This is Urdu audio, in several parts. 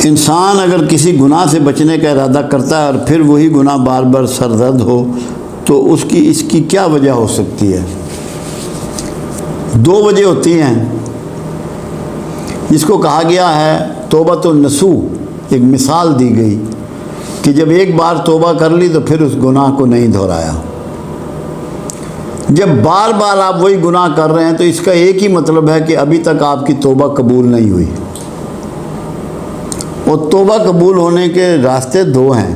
انسان اگر کسی گناہ سے بچنے کا ارادہ کرتا ہے اور پھر وہی گناہ بار بار سرزد ہو تو اس کی کیا وجہ ہو سکتی ہے؟ دو وجہ ہوتی ہیں. جس کو کہا گیا ہے توبۃ النصوح، ایک مثال دی گئی کہ جب ایک بار توبہ کر لی تو پھر اس گناہ کو نہیں دہرایا. جب بار بار آپ وہی گناہ کر رہے ہیں تو اس کا ایک ہی مطلب ہے کہ ابھی تک آپ کی توبہ قبول نہیں ہوئی. اور توبہ قبول ہونے کے راستے دو ہیں.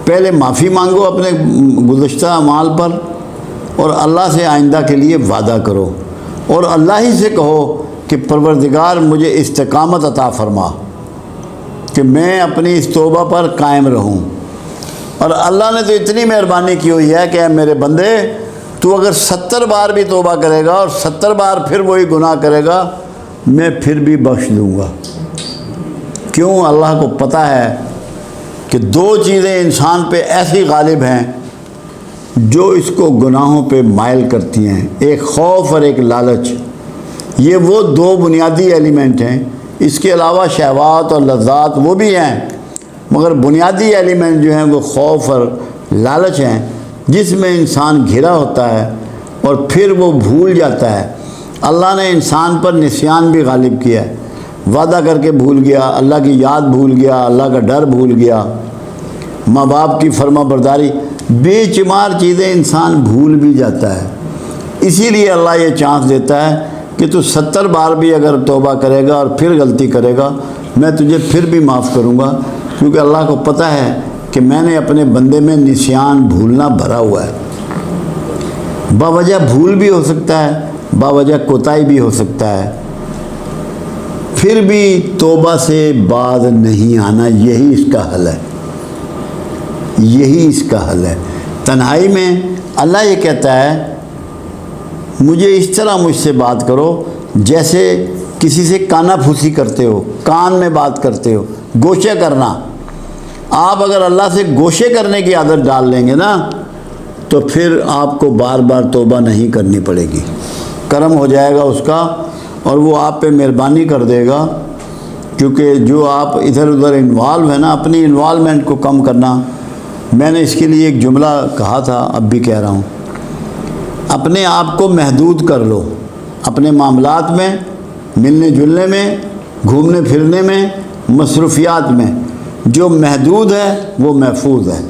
پہلے معافی مانگو اپنے گزشتہ اعمال پر، اور اللہ سے آئندہ کے لیے وعدہ کرو، اور اللہ ہی سے کہو کہ پروردگار مجھے استقامت عطا فرما کہ میں اپنی اس توبہ پر قائم رہوں. اور اللہ نے تو اتنی مہربانی کی ہوئی ہے کہ اے میرے بندے، تو اگر 70 بار بھی توبہ کرے گا اور 70 بار پھر وہی گناہ کرے گا، میں پھر بھی بخش دوں گا. کیوں؟ اللہ کو پتہ ہے کہ دو چیزیں انسان پہ ایسی غالب ہیں جو اس کو گناہوں پہ مائل کرتی ہیں، ایک خوف اور ایک لالچ. یہ وہ دو بنیادی ایلیمنٹ ہیں. اس کے علاوہ شہوات اور لذات وہ بھی ہیں، مگر بنیادی ایلیمنٹ جو ہیں وہ خوف اور لالچ ہیں، جس میں انسان گھرا ہوتا ہے اور پھر وہ بھول جاتا ہے. اللہ نے انسان پر نسیان بھی غالب کیا ہے. وعدہ کر کے بھول گیا، اللہ کی یاد بھول گیا، اللہ کا ڈر بھول گیا، ماں باپ کی فرما برداری، بے شمار چیزیں انسان بھول بھی جاتا ہے. اسی لیے اللہ یہ چانس دیتا ہے کہ تو 70 بار بھی اگر توبہ کرے گا اور پھر غلطی کرے گا، میں تجھے پھر بھی معاف کروں گا، کیونکہ اللہ کو پتہ ہے کہ میں نے اپنے بندے میں نسیان بھولنا بھرا ہوا ہے. باوجہ بھول بھی ہو سکتا ہے، باوجہ کوتاہی بھی ہو سکتا ہے، پھر بھی توبہ سے باز نہیں آنا، یہی اس کا حل ہے. یہی اس کا حل ہے. تنہائی میں اللہ یہ کہتا ہے مجھے اس طرح مجھ سے بات کرو جیسے کسی سے کانا پھوسی کرتے ہو، کان میں بات کرتے ہو، گوشے کرنا. آپ اگر اللہ سے گوشے کرنے کی عادت ڈال لیں گے نا تو پھر آپ کو بار بار توبہ نہیں کرنی پڑے گی. کرم ہو جائے گا اس کا اور وہ آپ پہ مہربانی کر دے گا، کیونکہ جو آپ ادھر ادھر انوالو ہیں نا، اپنی انوالومنٹ کو کم کرنا. میں نے اس کے لیے ایک جملہ کہا تھا، اب بھی کہہ رہا ہوں، اپنے آپ کو محدود کر لو. اپنے معاملات میں، ملنے جلنے میں، گھومنے پھرنے میں، مصروفیات میں جو محدود ہے وہ محفوظ ہے.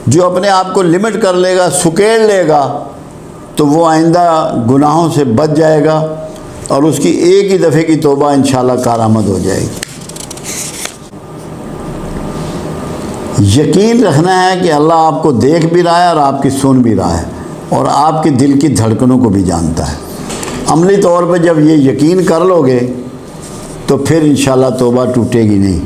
جو اپنے آپ کو لمٹ کر لے گا، سکیڑ لے گا، تو وہ آئندہ گناہوں سے بچ جائے گا اور اس کی ایک ہی دفعے کی توبہ انشاءاللہ کارآمد ہو جائے گی. یقین رکھنا ہے کہ اللہ آپ کو دیکھ بھی رہا ہے اور آپ کی سن بھی رہا ہے اور آپ کے دل کی دھڑکنوں کو بھی جانتا ہے. عملی طور پہ جب یہ یقین کر لو گے تو پھر انشاءاللہ توبہ ٹوٹے گی نہیں.